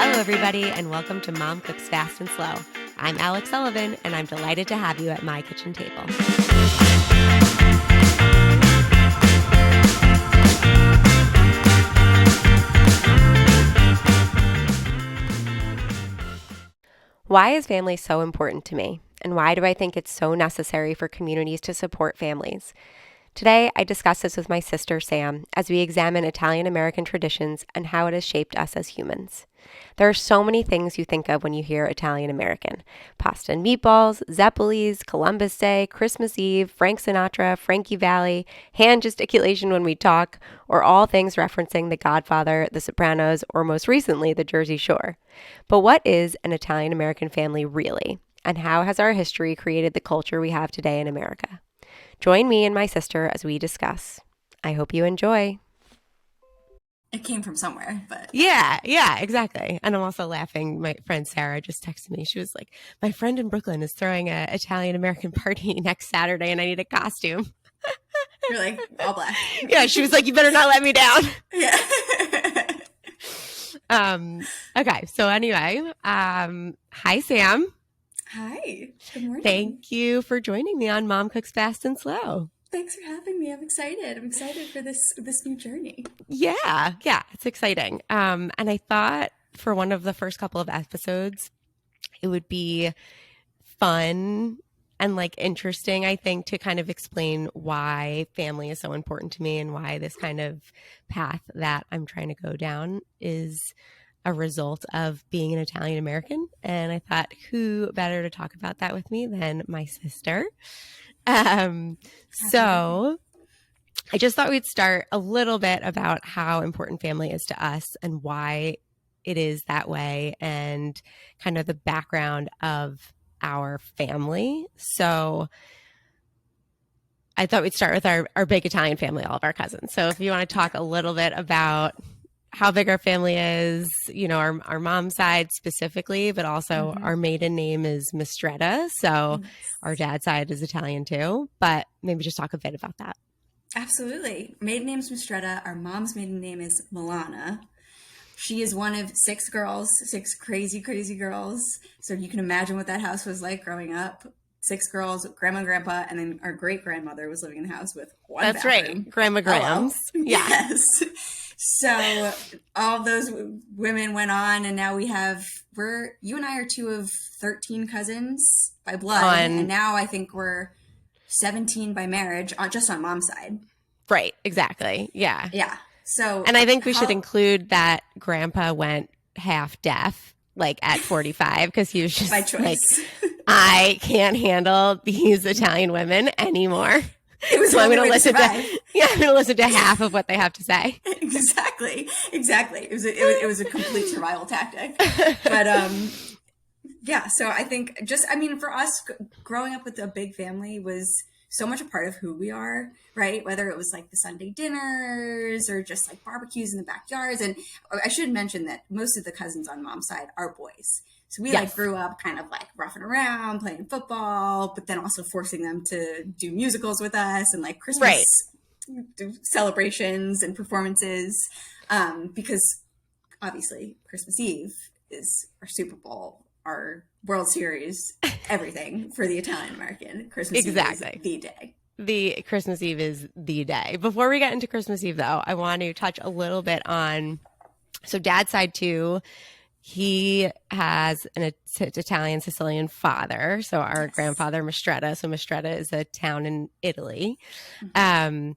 Hello, everybody, and welcome to Mom Cooks Fast and Slow. I'm Alex Sullivan, and I'm delighted to have you at my kitchen table. Why is family so important to me? And why do I think it's so necessary for communities to support families? Today, I discuss this with my sister, Sam, as we examine Italian-American traditions and how it has shaped us as humans. There are so many things you think of when you hear Italian-American. Pasta and meatballs, Zeppelis, Columbus Day, Christmas Eve, Frank Sinatra, Frankie Valli, hand gesticulation when we talk, or all things referencing The Godfather, The Sopranos, or most recently, The Jersey Shore. But what is an Italian-American family really? And how has our history created the culture we have today in America? Join me and my sister as we discuss. I hope you enjoy. It came from somewhere, but... Yeah, exactly. And I'm also laughing. My friend Sarah just texted me. She was like, my friend in Brooklyn is throwing an Italian-American party next Saturday and I need a costume. You're like, all black. Yeah, she was like, you better not let me down. Yeah. Okay, so anyway, hi, Sam. Hi. Good morning. Thank you for joining me on Mom Cooks Fast and Slow. Thanks for having me. I'm excited. I'm excited for this new journey. Yeah, it's exciting. And I thought for one of the first couple of episodes, it would be fun and like interesting, I think, to kind of explain why family is so important to me and why this kind of path that I'm trying to go down is a result of being an Italian American. And I thought, who better to talk about that with me than my sister? So I just thought we'd start a little bit about how important family is to us and why it is that way and kind of the background of our family. So I thought we'd start with our big Italian family, all of our cousins. So if you want to talk a little bit about how big our family is, you know, our mom's side specifically, but also our maiden name is Mistretta. So our dad's side is Italian too, but maybe just talk a bit about that. Absolutely. Maiden name's Mistretta. Our mom's maiden name is Milana. She is one of six girls, six crazy, crazy girls. So you can imagine what that house was like growing up. Six girls, grandma and grandpa, and then our great-grandmother was living in the house with one That's bathroom. Right. Grandma Grams. Yeah. Yes. So all those women went on, and now you and I are two of 13 cousins by blood, and now I think we're 17 by marriage, just on mom's side. Right, exactly. Yeah. Yeah. So, and I think we should include that grandpa went half deaf, like at 45, because he was just by choice. Like, I can't handle these Italian women anymore. So I'm going to listen to half of what they have to say. Exactly. It was a complete survival tactic. But yeah, so I think for us, growing up with a big family was so much a part of who we are, right? Whether it was like the Sunday dinners or just like barbecues in the backyards. And I should mention that most of the cousins on mom's side are boys. So we like grew up kind of like roughing around, playing football, but then also forcing them to do musicals with us and like Christmas celebrations and performances. Because obviously Christmas Eve is our Super Bowl, our World Series, everything for the Italian American. Christmas Eve is the day. The Christmas Eve is the day. Before we get into Christmas Eve, though, I want to touch a little bit on, so dad's side too, he has an Italian Sicilian father. So our grandfather, Mistretta. So Mistretta is a town in Italy. And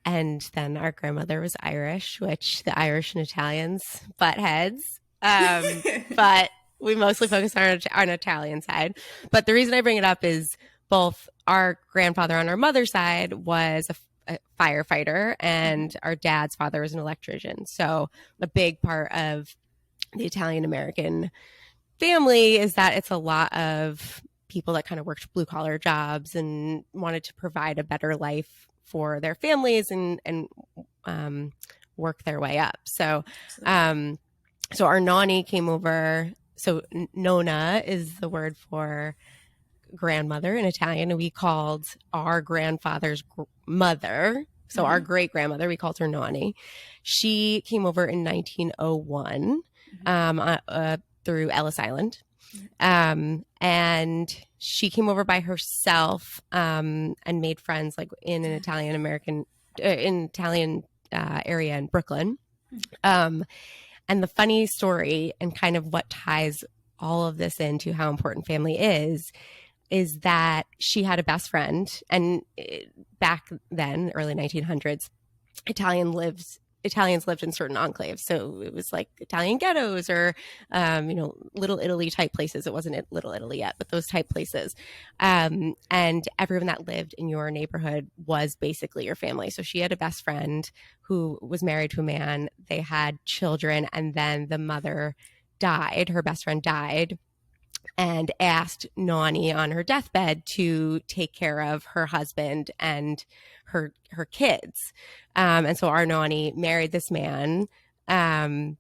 then our grandmother was Irish, which the Irish and Italians butt heads. But we mostly focus on our Italian side. But the reason I bring it up is both our grandfather on our mother's side was a firefighter and our dad's father was an electrician. So a big part of the Italian American family is that it's a lot of people that kind of worked blue collar jobs and wanted to provide a better life for their families and work their way up. So, so our nanny came over. So nonna is the word for grandmother in Italian. And we called our grandfather's mother. So our great grandmother, we called her nanny. She came over in 1901. through Ellis Island. And she came over by herself and made friends like in an Italian American area in Brooklyn. And the funny story and kind of what ties all of this into how important family is that she had a best friend. And back then, early 1900s, Italians lived in certain enclaves. So it was like Italian ghettos or, Little Italy type places. It wasn't Little Italy yet, but those type places. And everyone that lived in your neighborhood was basically your family. So she had a best friend who was married to a man. They had children, and then the mother died. Her best friend died and asked Nani on her deathbed to take care of her husband and her kids. And so our Nani married this man,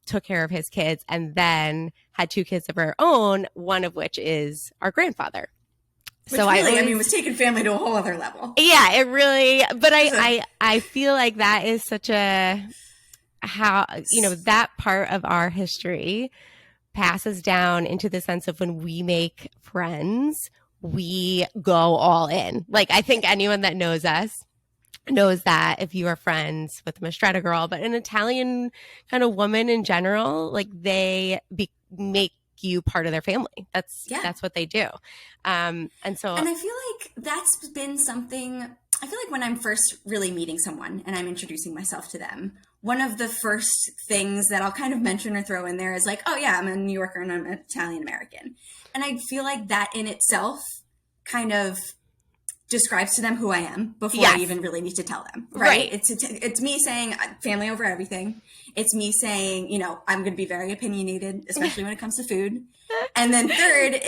took care of his kids, and then had 2 kids of her own, one of which is our grandfather. Which so really, was taking family to a whole other level. Yeah, it really, but I feel like that is such that part of our history passes down into the sense of when we make friends, we go all in. Like, I think anyone that knows us knows that if you are friends with a Mastretta girl, but an Italian kind of woman in general, like they make you part of their family. That's what they do. And I feel like that's been something. I feel like when I'm first really meeting someone and I'm introducing myself to them, one of the first things that I'll kind of mention or throw in there is like, oh yeah, I'm a New Yorker and I'm Italian American. And I feel like that in itself kind of describes to them who I am before I even really need to tell them. Right. It's me saying family over everything. It's me saying, I'm going to be very opinionated, especially when it comes to food. And then third,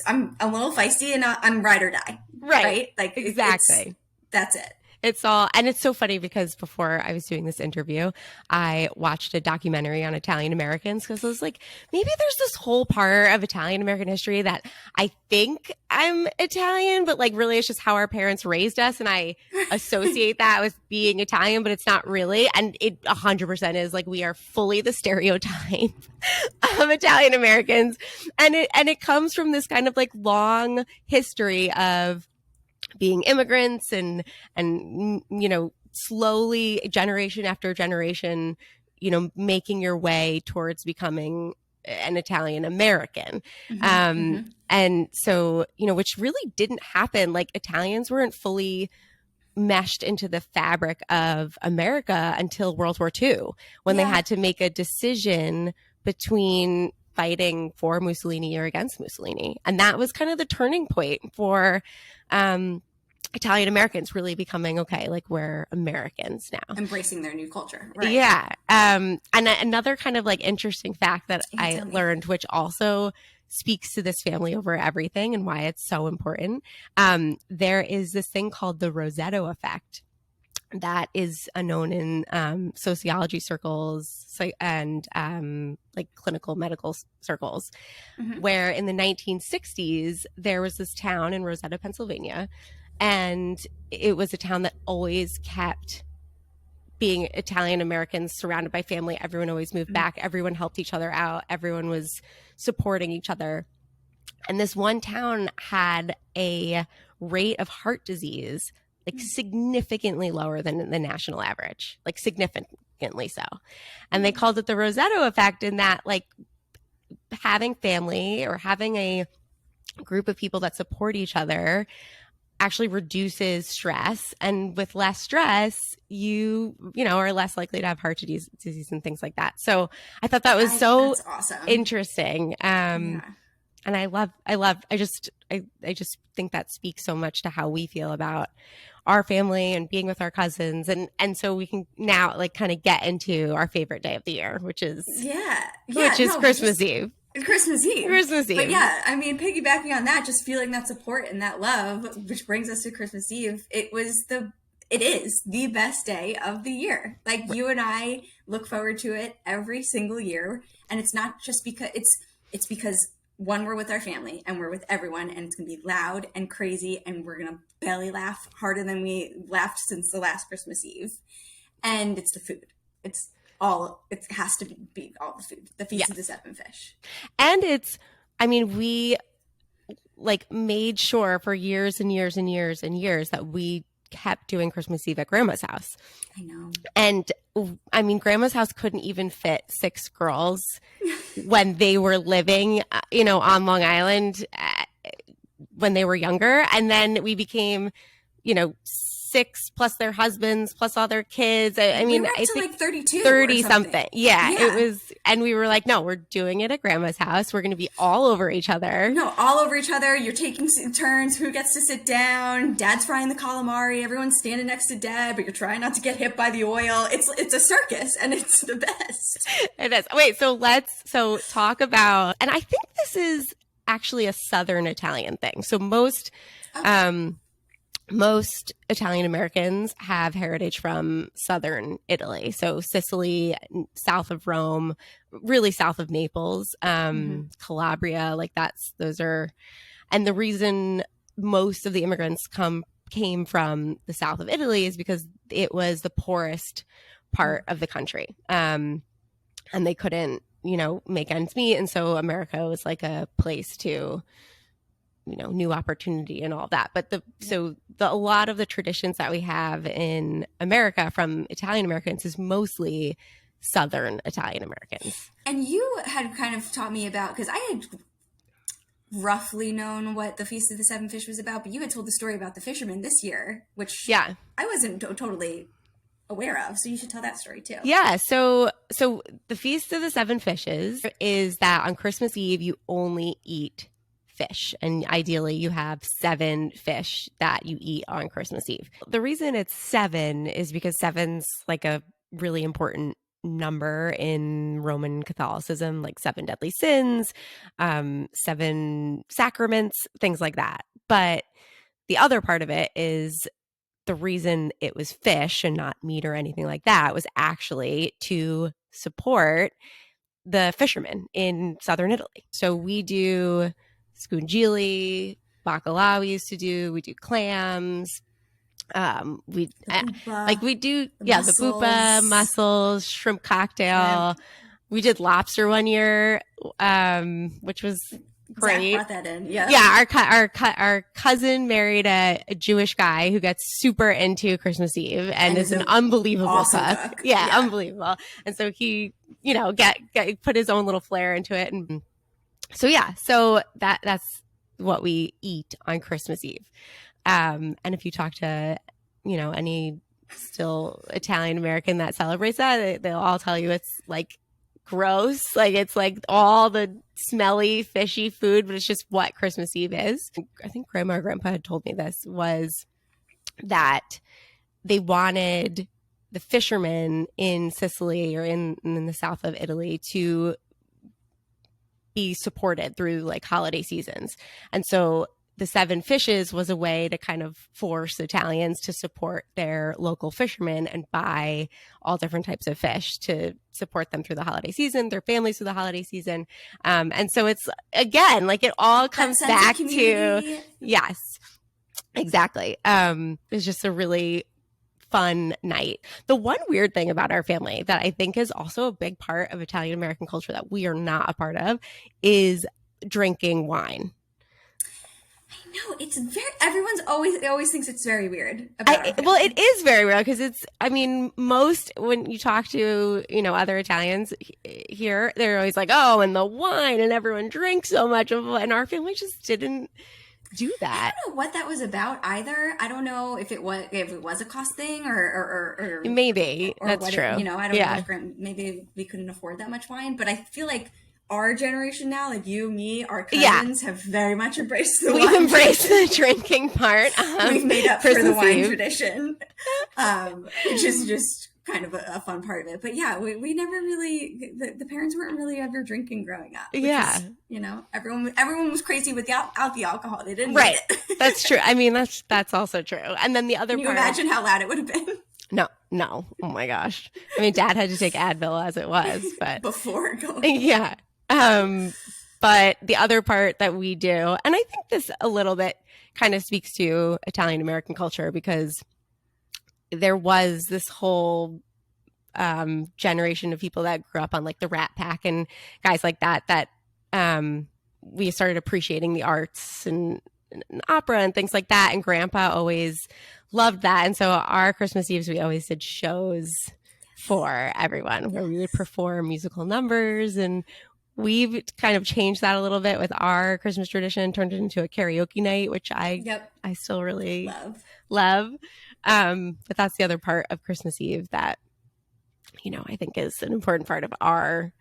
I'm a little feisty and I'm ride or die. Right. Like exactly. That's it. It's all, and it's so funny because before I was doing this interview, I watched a documentary on Italian Americans because I was like, maybe there's this whole part of Italian American history that I think I'm Italian, but like really it's just how our parents raised us. And I associate that with being Italian, but it's not really. And it 100% is like, we are fully the stereotype of Italian Americans. And it comes from this kind of like long history of being immigrants and slowly generation after generation, making your way towards becoming an Italian American. And so, which really didn't happen. Like Italians weren't fully meshed into the fabric of America until World War II, when they had to make a decision between fighting for Mussolini or against Mussolini. And that was kind of the turning point for Italian Americans really becoming, okay, like we're Americans now. Embracing their new culture. Right. Yeah. And another kind of like interesting fact that I learned, which also speaks to this family over everything and why it's so important. There is this thing called the Rosetto effect that is known in sociology circles and like clinical medical circles, where in the 1960s, there was this town in Rosetta, Pennsylvania, and it was a town that always kept being Italian Americans surrounded by family. Everyone always moved back. Everyone helped each other out. Everyone was supporting each other. And this one town had a rate of heart disease like significantly lower than the national average, like significantly so. And they called it the Rosetto effect, in that like having family or having a group of people that support each other actually reduces stress. And with less stress, you are less likely to have heart disease and things like that. So I thought that was that's awesome. Interesting. And I just think that speaks so much to how we feel about our family and being with our cousins. And so we can now like kind of get into our favorite day of the year, which is Christmas Eve. Christmas Eve. But yeah, I mean, piggybacking on that, just feeling that support and that love, which brings us to Christmas Eve. It is the best day of the year. Like you and I look forward to it every single year. And it's not just because it's because one, we're with our family and we're with everyone, and it's going to be loud and crazy, and we're going to belly laugh harder than we laughed since the last Christmas Eve. And it's the food. It's it has to be all the food, the Feast of the Yes. Seven Fish. And we like made sure for years and years and years and years that we kept doing Christmas Eve at grandma's house. I know. And I mean, grandma's house couldn't even fit 6 girls when they were living, on Long Island when they were younger. And then we became, 6 plus their husbands plus all their kids. I We mean, were up I to think like 32 30 or something. Yeah, Yeah. it was. And we were like, no, we're doing it at grandma's house. We're going to be all over each other. No, all over each other. You're taking turns. Who gets to sit down? Dad's frying the calamari. Everyone's standing next to Dad, but you're trying not to get hit by the oil. It's a circus, and it's the best. It is. Wait, so let's talk about, and I think this is actually a Southern Italian thing. So most Italian Americans have heritage from Southern Italy. So Sicily, south of Rome, really south of Naples, Calabria, like and the reason most of the immigrants came from the south of Italy is because it was the poorest part of the country. And they couldn't, make ends meet. And so America was like a place to, new opportunity and all that. But a lot of the traditions that we have in America from Italian Americans is mostly Southern Italian Americans. And you had kind of taught me about, because I had roughly known what the Feast of the Seven Fish was about, but you had told the story about the fishermen this year, which I wasn't totally aware of. So you should tell that story too. Yeah. So the Feast of the Seven Fishes is that on Christmas Eve, you only eat fish, and ideally you have 7 fish that you eat on Christmas Eve. The reason it's 7 is because 7's like a really important number in Roman Catholicism, like 7 deadly sins, 7 sacraments, things like that. But the other part of it is the reason it was fish and not meat or anything like that was actually to support the fishermen in southern Italy. So we do scungili, bacalao we used to do, we do clams, the bupa, mussels, shrimp cocktail. We did lobster one year, which was great. Zach brought that in. Our cousin married a Jewish guy who gets super into Christmas Eve and is an unbelievable awesome cook. Yeah, unbelievable. And so he, put his own little flair into it. And so that's what we eat on Christmas Eve. And if you talk to, any still Italian American that celebrates that, they'll all tell you it's like gross. Like it's like all the smelly, fishy food, but it's just what Christmas Eve is. I think Grandma or Grandpa had told me this, was that they wanted the fishermen in Sicily or in the south of Italy to be supported through like holiday seasons. And so the 7 fishes was a way to kind of force Italians to support their local fishermen and buy all different types of fish to support them through the holiday season, their families through the holiday season. And so it's, again, like it all comes back to, yes, exactly. It's just a really fun night. The one weird thing about our family that I think is also a big part of Italian American culture that we are not a part of is drinking wine. I know, it's everyone's always thinks it's very weird. Well, it is very weird because most when you talk to, other Italians here, they're always like, oh, and the wine, and everyone drinks so much of it. And our family just didn't do that. I don't know what that was about either. I don't know if it was a cost thing or maybe or that's true. I don't know if maybe we couldn't afford that much wine, but I feel like our generation now, like you, me, our cousins have very much embraced the wine. We've embraced the drinking part. We've made up Christmas for the wine Eve. Tradition, which is just kind of a fun part of it. But yeah, we never really, the parents weren't really ever drinking growing up. Yeah. Is, everyone was crazy without the alcohol. They didn't right. need it. That's true. I mean, that's also true. And then the other Can you part. imagine how loud it would have been? No. Oh my gosh. I mean, Dad had to take Advil as it was, but before going. Yeah. But the other part that we do, and I think this a little bit kind of speaks to Italian American culture, because there was this whole generation of people that grew up on like the Rat Pack and guys like that we started appreciating the arts and opera and things like that. And Grandpa always loved that. And so our Christmas Eves, we always did shows for everyone where we would perform musical numbers, and we've kind of changed that a little bit with our Christmas tradition, turned it into a karaoke night, which I still really love. But that's the other part of Christmas Eve that, you know, I think is an important part of our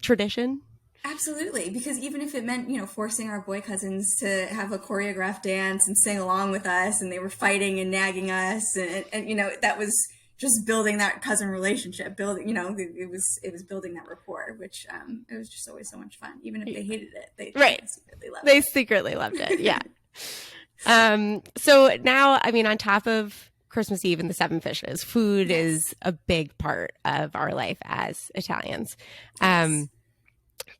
tradition. Absolutely, because even if it meant, you know, forcing our boy cousins to have a choreographed dance and sing along with us, and they were fighting and nagging us, and you know, that was just building that cousin relationship, building, you know, it was building that rapport, which it was just always so much fun. Even if they hated it, they secretly loved it. Yeah. So now, I mean, on top of Christmas Eve and the Seven Fishes, food is a big part of our life as Italians.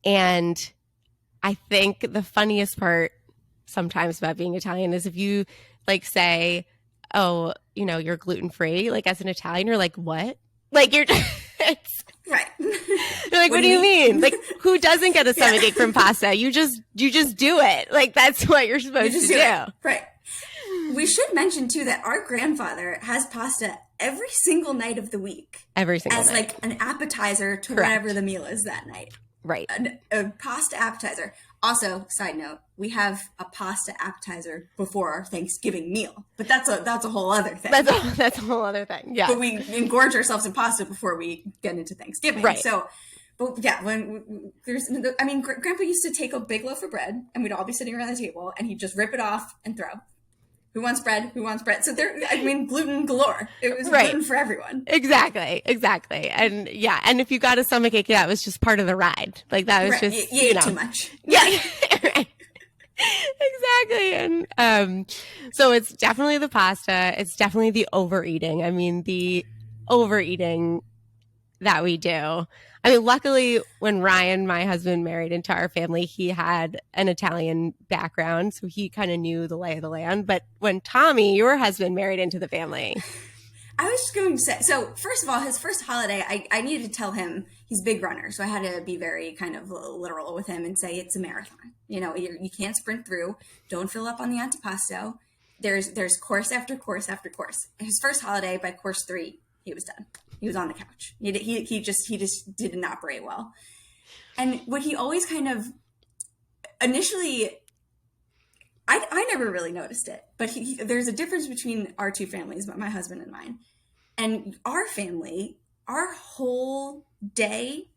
And I think the funniest part sometimes about being Italian is if you like say, oh, you know, you're gluten-free, like as an Italian, you're like, what? Like you're it's, right. You're like, what do you mean? Like, who doesn't get a stomachache from pasta? You just do it. Like that's what you're supposed to do. Right. We should mention too that our grandfather has pasta every single night of the week. Every single night. As like an appetizer to whatever the meal is that night. Right. A pasta appetizer. Also, side note, we have a pasta appetizer before our Thanksgiving meal, but that's a whole other thing. That's a whole other thing. Yeah. But we engorge ourselves in pasta before we get into Thanksgiving. Right. So, but yeah, when Grandpa used to take a big loaf of bread, and we'd all be sitting around the table, and he'd just rip it off and throw. Who wants bread? Who wants bread? So gluten galore. It was gluten for everyone. Exactly. And yeah, and if you got a stomachache, that was just part of the ride. Like that was just, you ate too much. Yeah. Right. Exactly. And so it's definitely the pasta. It's definitely the overeating. I mean, the overeating that we do. I mean, luckily, when Ryan, my husband, married into our family, he had an Italian background, so he kind of knew the lay of the land. But when Tommy, your husband, married into the family, I was just going to say, so first of all, his first holiday, I needed to tell him he's a big runner, so I had to be very kind of literal with him and say it's a marathon. You know, you can't sprint through. Don't fill up on the antipasto. There's course after course after course. His first holiday, by course 3, he was done. He was on the couch. He just didn't operate well. And what he always kind of initially, I never really noticed it, but there's a difference between our two families, my husband and mine. And our family, our whole day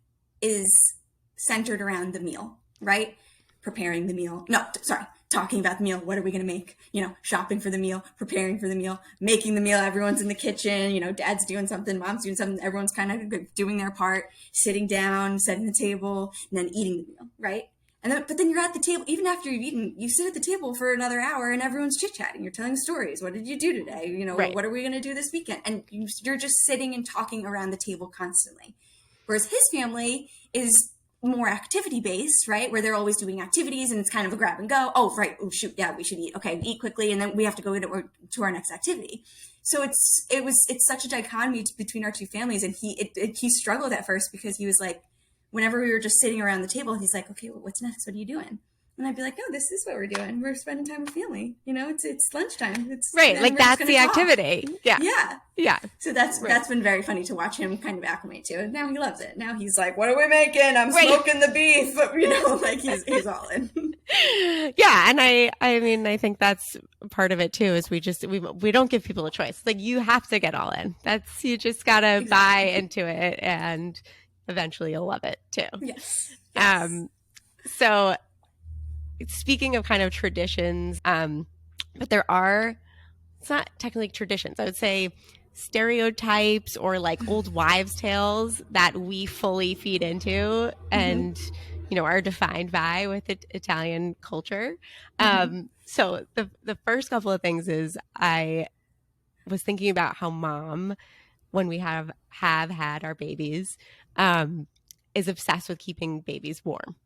is centered around the meal, right? Preparing the meal. No, sorry. Talking about the meal. What are we going to make? You know, shopping for the meal, preparing for the meal, making the meal. Everyone's in the kitchen. You know, dad's doing something, mom's doing something. Everyone's kind of doing their part, sitting down, setting the table, and then eating the meal, right? But then you're at the table, even after you've eaten, you sit at the table for another hour and everyone's chit-chatting. You're telling stories. What did you do today? You know, What are we going to do this weekend? And you're just sitting and talking around the table constantly. Whereas his family is more activity based, right? Where they're always doing activities and it's kind of a grab and go. Oh, right. Oh, shoot. Yeah, we should eat. Okay, eat quickly. And then we have to go to our next activity. So it's such a dichotomy between our two families. And he struggled at first because he was like, whenever we were just sitting around the table, he's like, okay, well, what's next? What are you doing? And I'd be like, no, this is what we're doing. We're spending time with family. You know, it's lunchtime. It's right. Like that's the activity. Yeah. Yeah. Yeah. So that's been very funny to watch him kind of acclimate to. And now he loves it. Now he's like, what are we making? I'm smoking the beef. You know, like he's all in. Yeah. And I mean, I think that's part of it too, is we don't give people a choice. Like you have to get all in. You just got to buy into it and eventually you'll love it too. Yes. So speaking of kind of traditions, but it's not technically traditions. I would say stereotypes or like old wives' tales that we fully feed into and, you know, are defined by with Italian culture. So the first couple of things is I was thinking about how Mom, when we have had our babies, is obsessed with keeping babies warm.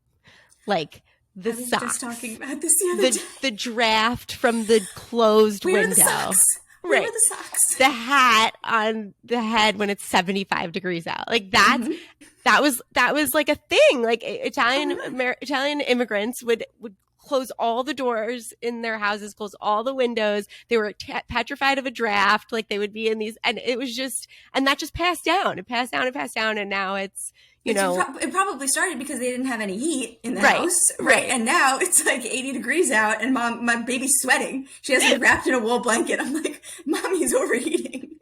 Like the socks. Just talking about this the other day. The draft from the closed window. The socks. Where Right. were the socks? The hat on the head when it's 75 degrees out. Like that was like a thing. Like Italian immigrants would close all the doors in their houses, close all the windows. They were petrified of a draft. Like they would be in these, and it was just, and that just passed down. It passed down and passed down, and now it's, you know, it probably started because they didn't have any heat in the Right, house, right. And now it's like 80 degrees out, and my baby's sweating. She has me wrapped in a wool blanket. I'm like, Mommy's overheating.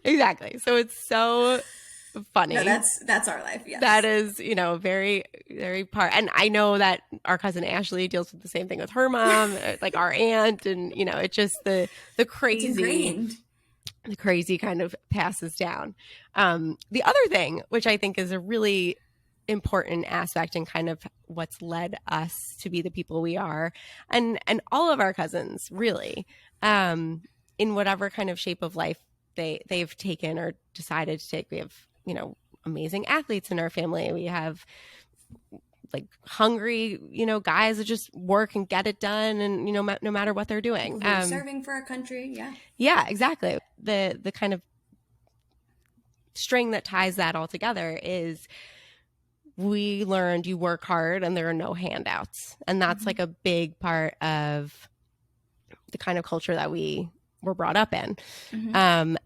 Exactly. So it's so funny. No, that's our life. Yes. That is, you know, very, very part. And I know that our cousin Ashley deals with the same thing with her mom, like our aunt, and you know, it's just the It's crazy, ingrained. the crazy kind of passes down. The other thing, which I think is a really important aspect and kind of what's led us to be the people we are, and all of our cousins really, in whatever kind of shape of life they've taken or decided to take. We have, you know, amazing athletes in our family. We have like hungry, you know, guys that just work and get it done, and you know, no matter what they're doing, People who are serving for our country. yeah, exactly. The kind of string that ties that all together is we learned you work hard and there are no handouts, and that's like a big part of the kind of culture that we were brought up in.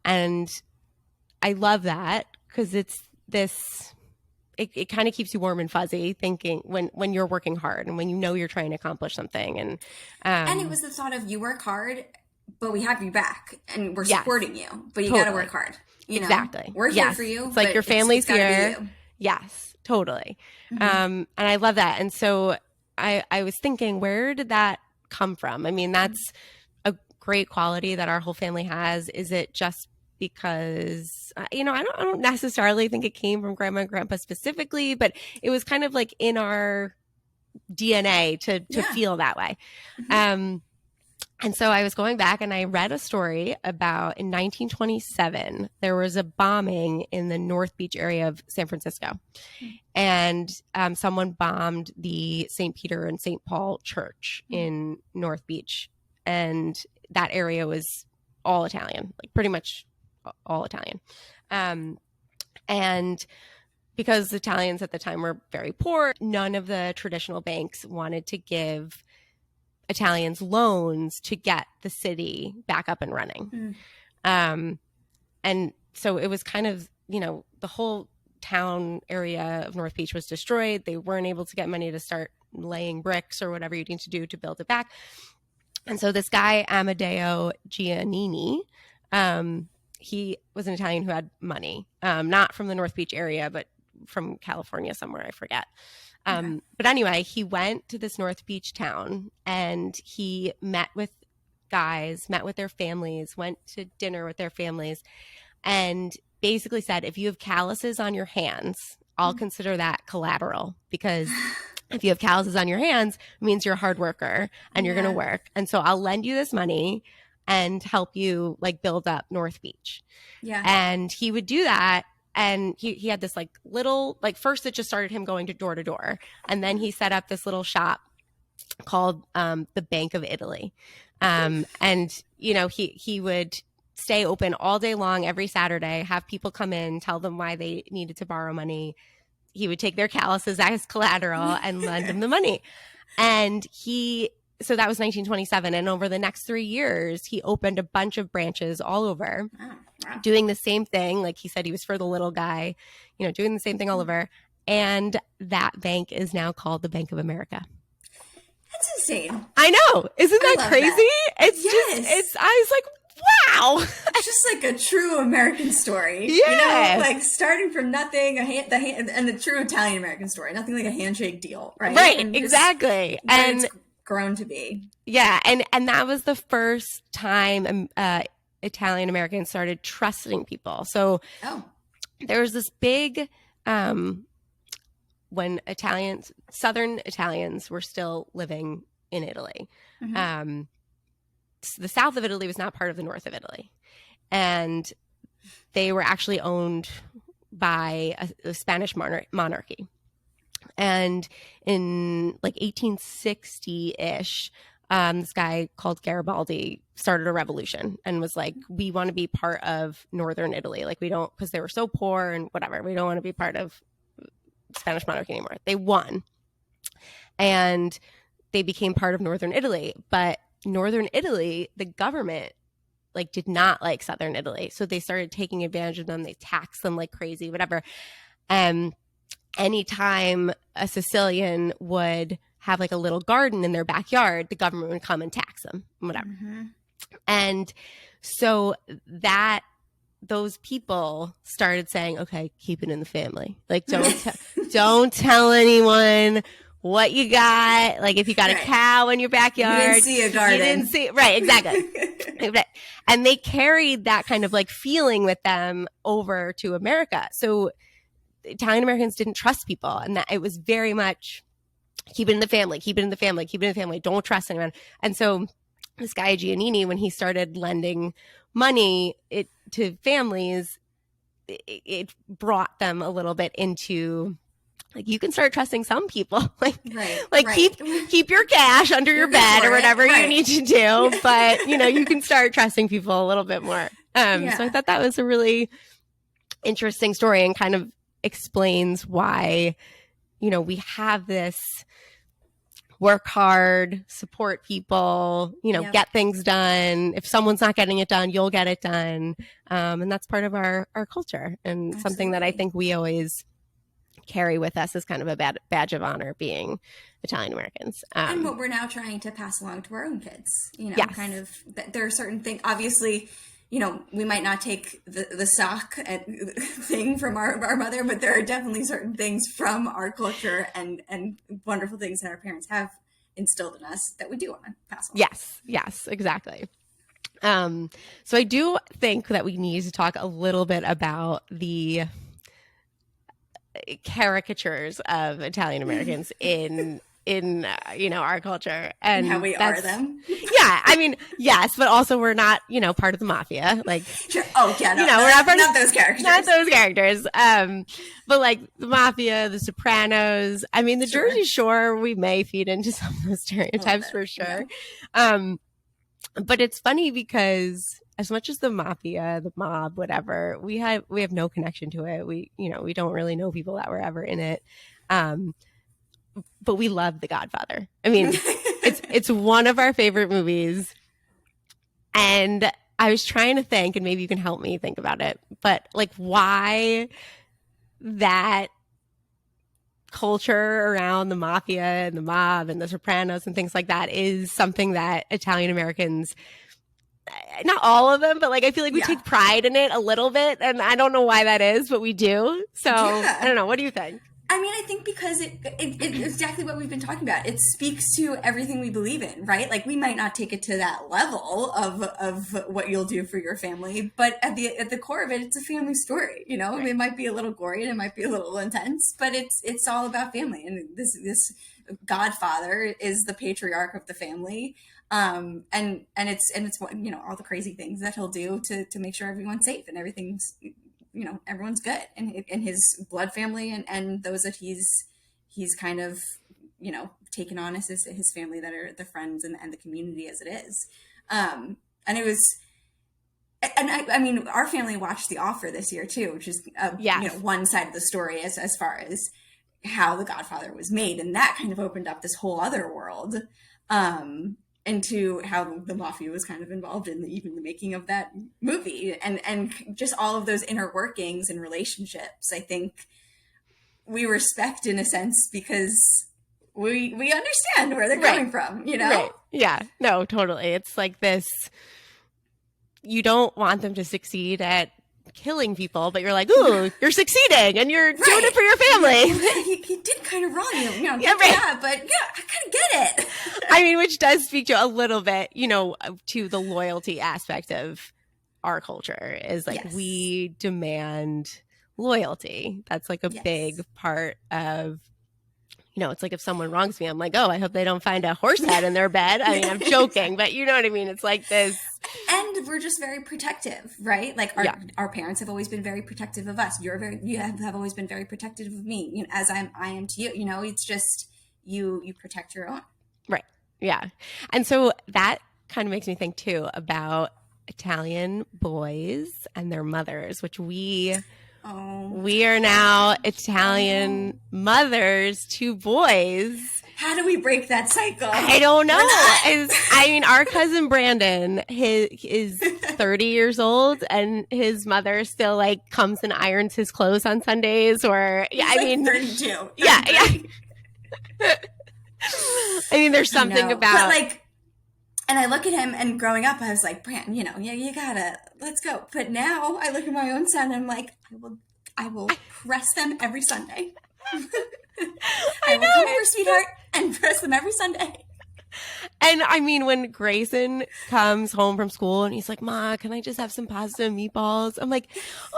And I love that because it's this, it kind of keeps you warm and fuzzy thinking when you're working hard and when you know you're trying to accomplish something. And it was the thought of you work hard, but we have you back and we're Yes. supporting you, but you Totally. got to work hard. You know? Exactly. We're here Yes. for you. It's like but your family's gotta be here. you. Yes, totally. And I love that. And so I was thinking, where did that come from? I mean, that's a great quality that our whole family has. Is it just because, you know, I don't necessarily think it came from grandma and grandpa specifically, but it was kind of like in our DNA to Yeah. feel that way. And so I was going back and I read a story about in 1927, there was a bombing in the North Beach area of San Francisco. And someone bombed the St. Peter and St. Paul Church in North Beach. And that area was all Italian, like pretty much all Italian. And because Italians at the time were very poor, none of the traditional banks wanted to give Italians loans to get the city back up and running. And so it was kind of, you know, the whole town area of North Beach was destroyed. They weren't able to get money to start laying bricks or whatever you need to do to build it back. And so this guy, Amedeo Giannini, he was an Italian who had money, not from the North Beach area, but from California somewhere, I forget. But anyway, he went to this North Beach town and he met with guys, met with their families, went to dinner with their families, and basically said, if you have calluses on your hands, I'll consider that collateral, because if you have calluses on your hands, it means you're a hard worker and you're going to work. And so I'll lend you this money and help you like build up North Beach. Yeah. And he would do that. And he had this like little, like first it just started him going to door. And then he set up this little shop called the Bank of Italy. And, you know, he would stay open all day long every Saturday, have people come in, tell them why they needed to borrow money. He would take their calluses as collateral and lend them the money. And so that was 1927. And over the next 3 years, he opened a bunch of branches all over, doing the same thing. Like he said, he was for the little guy, you know, doing the same thing all over. And that bank is now called the Bank of America. That's insane. I know. Isn't that love crazy? that. It's Yes. I was like, wow. It's just like a true American story. Yeah. You know, like starting from nothing, and the true Italian American story. Nothing like a handshake deal, right? Right, And just exactly. what And it's grown to be. yeah, and that was the first time Italian Americans started trusting people. So Oh. there was this big when Southern Italians were still living in Italy. The south of Italy was not part of the north of Italy. And they were actually owned by a Spanish monarchy. And in like 1860-ish, this guy called Garibaldi started a revolution and was like, we want to be part of northern Italy. Like, we don't, because they were so poor and whatever, we don't want to be part of Spanish monarchy anymore. They won. And they became part of northern Italy. But northern Italy, the government like did not like southern Italy. So they started taking advantage of them. They taxed them like crazy, whatever. Anytime a Sicilian would have like a little garden in their backyard, the government would come and tax them, whatever. Mm-hmm. And so that those people started saying, okay, keep it in the family. Like, don't tell anyone what you got. Like, if you got a cow in your backyard, you didn't see a garden. You didn't see, right, exactly. And they carried that kind of like feeling with them over to America. So Italian Americans didn't trust people, and that it was very much keep it in the family, keep it in the family, keep it in the family. Don't trust anyone. And so this guy Giannini, when he started lending money to families, it brought them a little bit into like, you can start trusting some people, keep your cash under your bed or whatever you need to do, but you can start trusting people a little bit more. So I thought that was a really interesting story and kind of explains why we have this work hard, support people, get things done. If someone's not getting it done, you'll get it done. And that's part of our culture, and Absolutely. Something that I think we always carry with us as kind of a badge of honor, being Italian Americans. And what we're now trying to pass along to our own kids, yes. kind of, there are certain things, obviously, we might not take the sock thing from our mother, but there are definitely certain things from our culture and wonderful things that our parents have instilled in us that we do want to pass on. Yes, exactly. So I do think that we need to talk a little bit about the caricatures of Italian Americans in our culture and how we are them. Yeah, I mean, yes, but also we're not, part of the mafia. Like, sure. Oh yeah, no, we're not part not those characters. Not those characters. But like the mafia, the Sopranos. I mean, the Jersey Shore, we may feed into some of those stereotypes for sure. Yeah. But it's funny because as much as the mafia, the mob, whatever, we have no connection to it. We don't really know people that were ever in it. But we love The Godfather. I mean, it's one of our favorite movies. And I was trying to think, and maybe you can help me think about it, but like why that culture around the mafia and the mob and the Sopranos and things like that is something that Italian Americans, not all of them, but like I feel like we take pride in it a little bit, and I don't know why that is, but we do. So I don't know. What do you think? I mean, I think because it's exactly what we've been talking about. It speaks to everything we believe in, right? Like, we might not take it to that level of what you'll do for your family, but at the core of it, it's a family story. Right. It might be a little gory and it might be a little intense, but it's all about family. And this Godfather is the patriarch of the family, and it's all the crazy things that he'll do to make sure everyone's safe and everything's. Everyone's good in his blood family and those that he's kind of, taken on as his family that are the friends and the community as it is. And it was, and I mean, our family watched The Offer this year too, which is, one side of the story as far as how The Godfather was made. And that kind of opened up this whole other world, into how the mafia was kind of involved in even the making of that movie and just all of those inner workings and relationships. I think we respect in a sense because we understand where they're coming from, Right. Yeah, no, totally. It's like this, you don't want them to succeed at killing people, but you're like, ooh, you're succeeding and you're doing it for your family. He did kind of wrong you, but I kind of get it. I mean, which does speak to a little bit, to the loyalty aspect of our culture is like, we demand loyalty. That's like a big part of, it's like if someone wrongs me, I'm like, oh, I hope they don't find a horse head in their bed. I mean, I'm joking, but you know what I mean? It's like this. And we're just very protective, right? Like our parents have always been very protective of us. You have always been very protective of me, as I am to you. It's just you protect your own. Right. Yeah. And so that kind of makes me think too about Italian boys and their mothers, which we are now Italian mothers to boys. How do we break that cycle? I don't know. I mean, our cousin Brandon, is 30 years old, and his mother still like comes and irons his clothes on Sundays. Or He's I mean, 32. Yeah. I mean, there's something about, but like, and I look at him, and growing up, I was like, Brandon, you know, yeah, you gotta, let's go. But now I look at my own son, and I'm like, I will press them every Sunday. I will come over, sweetheart, and press them every Sunday. And I mean, when Grayson comes home from school and he's like, Ma, can I just have some pasta and meatballs? I'm like,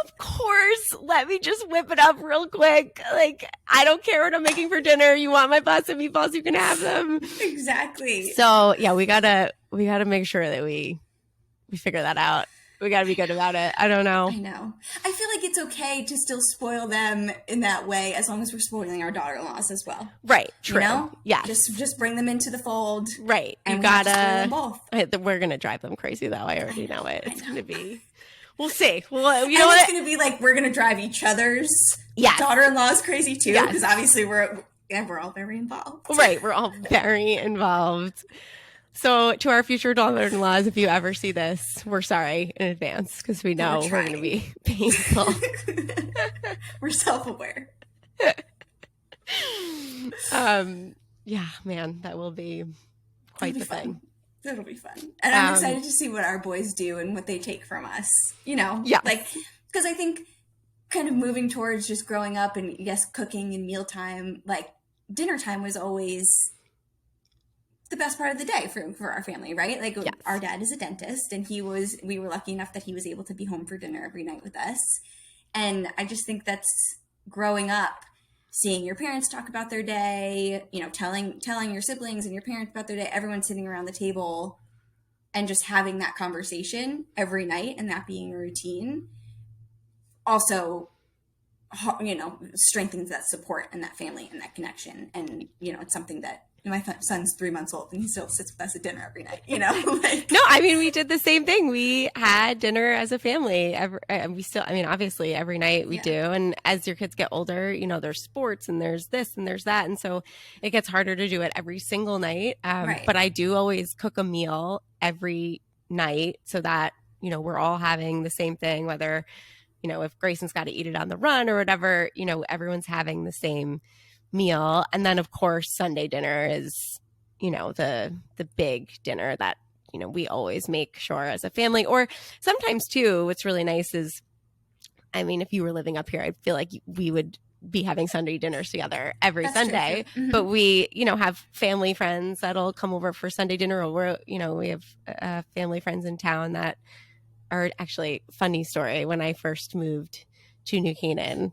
of course. Let me just whip it up real quick. Like, I don't care what I'm making for dinner. You want my pasta and meatballs, you can have them. Exactly. So yeah, we gotta make sure that we figure that out. We got to be good about it. I don't know. I know. I feel like it's okay to still spoil them in that way, as long as we're spoiling our daughter-in-laws as well. Right. True. You know? Yeah. Just bring them into the fold. Right. And you gotta gotta. them both. We're gonna drive them crazy, though. I already know it. It's gonna be. We'll see. Well, you know what? It's gonna be like we're gonna drive each other's daughter-in-laws crazy too, because obviously we're all very involved. Right. We're all very involved. So to our future daughter-in-laws, if you ever see this, we're sorry in advance, because we know we're going to be painful. We're self-aware. Yeah, man, that will be quite the thing. It'll be fun. And I'm excited to see what our boys do and what they take from us. You know? Yeah. Like, because I think kind of moving towards just growing up and, yes, cooking and mealtime, like, dinner time was always the best part of the day for our family, right? Like our dad is a dentist, and we were lucky enough that he was able to be home for dinner every night with us. And I just think that's growing up, seeing your parents talk about their day, you know, telling your siblings and your parents about their day, everyone sitting around the table and just having that conversation every night, and that being a routine also, you know, strengthens that support and that family and that connection. And, you know, it's something that my son's 3 months old, and he still sits with us at dinner every night, you know? Like, no, I mean, we did the same thing. We had dinner as a family. We still, I mean, obviously every night we do. And as your kids get older, you know, there's sports and there's this and there's that. And so it gets harder to do it every single night. Right. But I do always cook a meal every night so that, you know, we're all having the same thing, whether, you know, if Grayson's got to eat it on the run or whatever, you know, everyone's having the same meal. And then of course Sunday dinner is, you know, the big dinner that, you know, we always make sure as a family. Or sometimes too, what's really nice is, I mean, if you were living up here, I feel like we would be having Sunday dinners together every Sunday. Mm-hmm. But we, you know, have family friends that'll come over for Sunday dinner, or we're, you know, we have family friends in town that are actually, funny story. When I first moved to New Canaan,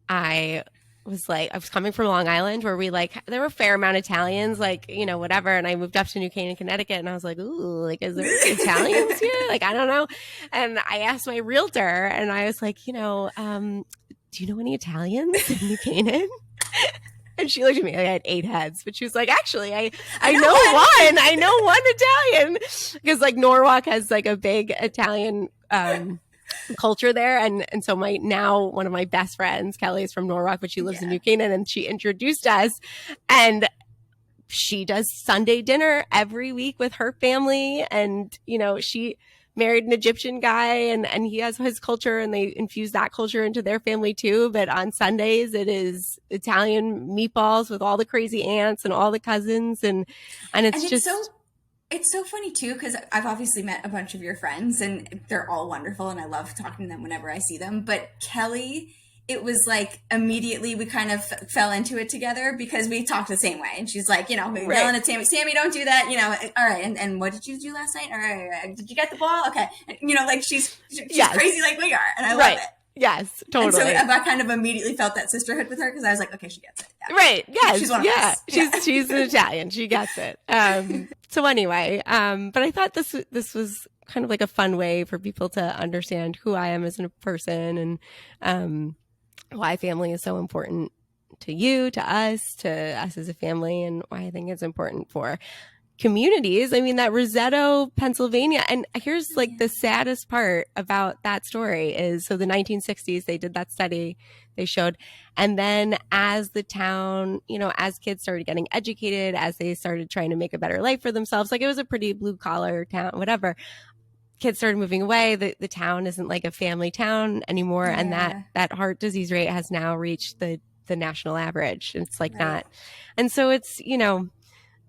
I was coming from Long Island, where there were a fair amount of Italians, like, you know, whatever. And I moved up to New Canaan, Connecticut, and I was like, ooh, like, is there any Italians here? Like, I don't know. And I asked my realtor, and I was like, you know, do you know any Italians in New Canaan? And she looked at me, I had 8 heads, but she was like, actually, I know one. I know one Italian. Because like Norwalk has like a big Italian culture there. And so one of my best friends, Kelly, is from Norwalk, but she lives in New Canaan, and she introduced us. And she does Sunday dinner every week with her family. And, you know, she married an Egyptian guy, and he has his culture, and they infuse that culture into their family too. But on Sundays, it is Italian meatballs with all the crazy aunts and all the cousins. And it's so funny too, because I've obviously met a bunch of your friends, and they're all wonderful, and I love talking to them whenever I see them. But Kelly, it was like immediately we kind of fell into it together, because we talked the same way. And she's like, you know, yelling at Sammy, don't do that, you know. All right, and what did you do last night? All right, did you get the ball? Okay, and, you know, like she's crazy like we are, and I love it. Yes, totally. And so I kind of immediately felt that sisterhood with her, because I was like, okay, she gets it. Yeah. Right. Yes. She's one of us. She's an Italian. She gets it. So anyway, but I thought this was kind of like a fun way for people to understand who I am as a person, and why family is so important to you, to us as a family, and why I think it's important for communities. I mean, that Rosetto, Pennsylvania. And here's like the saddest part about that story is, so the 1960s, they did that study they showed. And then as the town, you know, as kids started getting educated, as they started trying to make a better life for themselves, like it was a pretty blue collar town, whatever. Kids started moving away. The town isn't like a family town anymore. Yeah. And that heart disease rate has now reached the national average. It's like Right. not. And so it's, you know,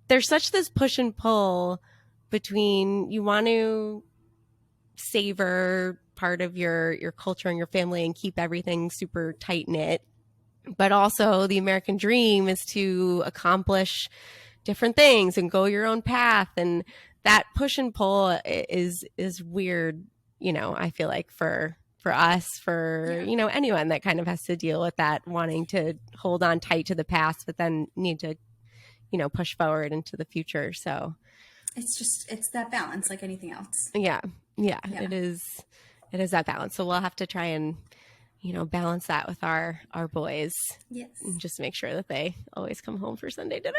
there's such this push and pull between you want to savor part of your culture and your family and keep everything super tight knit, but also the American dream is to accomplish different things and go your own path. And that push and pull is weird, you know, I feel like for us, for, you know, anyone that kind of has to deal with that, wanting to hold on tight to the past, but then need to, you know, push forward into the future. So it's that balance like anything else. Yeah. It is that balance. So we'll have to try and, you know, balance that with our boys. Yes. And just make sure that they always come home for Sunday dinner.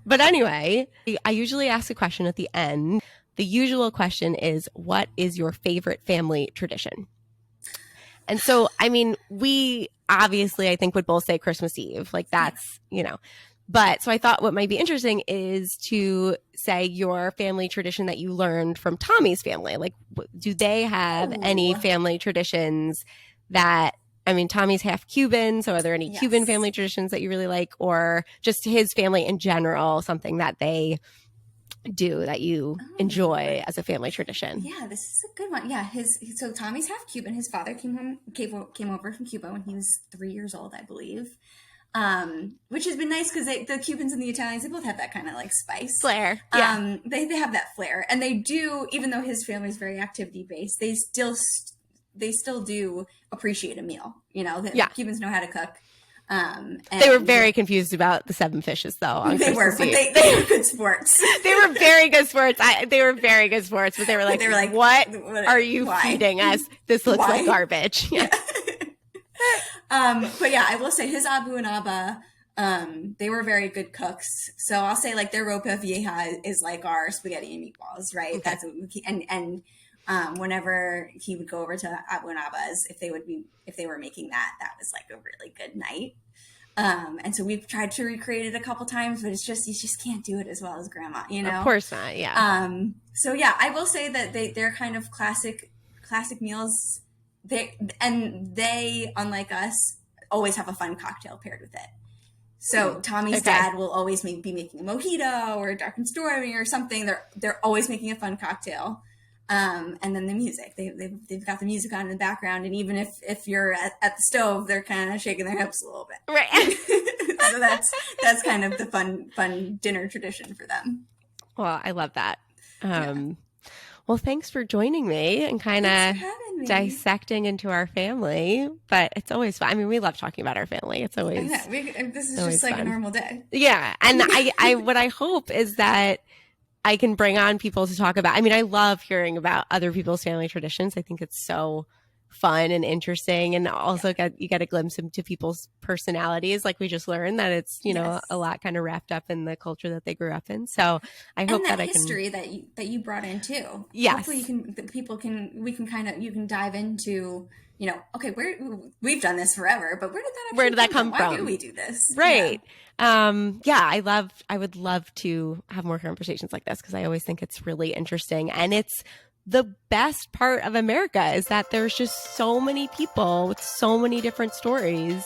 But anyway, I usually ask a question at the end. The usual question is, what is your favorite family tradition? And so, I mean, we obviously, I think, would both say Christmas Eve. Like that's, you know, but so I thought what might be interesting is to say your family tradition that you learned from Tommy's family. Like, do they have any family traditions that, I mean, Tommy's half Cuban, so are there any Cuban family traditions that you really like, or just his family in general, something that they do that you enjoy as a family tradition? Yeah, this is a good one. Yeah, so Tommy's half Cuban. His father came over from Cuba when he was 3 years old, I believe. Which has been nice because the Cubans and the Italians, they both have that kind of like spice flair. Yeah. They have that flair, and they do, even though his family is very activity based, they still do appreciate a meal. You know, the Cubans know how to cook. And they were very confused about the 7 fishes, though. On they Christmas were, Eve. but they were good sports. They were very good sports. They were very good sports, but they were like, "What are you feeding us? This looks like garbage." Yeah. But yeah, I will say his Abu and Abba, they were very good cooks. So I'll say like their ropa vieja is like our spaghetti and meatballs, right? Okay. That's what whenever he would go over to Abu and Abba's, if they were making that was like a really good night. And so we've tried to recreate it a couple times, but you just can't do it as well as grandma, you know? Of course not. Yeah. So yeah, I will say that they're kind of classic meals. They, unlike us, always have a fun cocktail paired with it. So Tommy's dad will always be making a mojito or a dark and stormy or something. They're always making a fun cocktail. And then the music, they've got the music on in the background. And even if you're at the stove, they're kind of shaking their hips a little bit. Right. So that's kind of the fun dinner tradition for them. Well, I love that. Well, thanks for joining me and kind of dissecting into our family. But it's always fun. I mean, we love talking about our family. It's always this is just like fun. A normal day. Yeah, and I what I hope is that I can bring on people to talk about. I mean, I love hearing about other people's family traditions. I think it's so fun and interesting, and also you get a glimpse into people's personalities, like we just learned that it's a lot kind of wrapped up in the culture that they grew up in. So I hope that I can history that you brought in too. Yes, hopefully you can dive into okay, we've done this forever, but where did that come from? Why do we do this? Right. I would love to have more conversations like this because I always think it's really interesting, and it's the best part of America is that there's just so many people with so many different stories,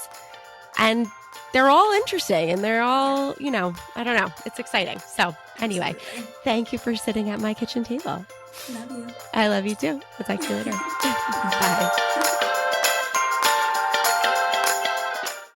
and they're all interesting, and they're all, I don't know. It's exciting. So anyway, Thank you for sitting at my kitchen table. Love you. I love you too. I'll talk to you later. Bye.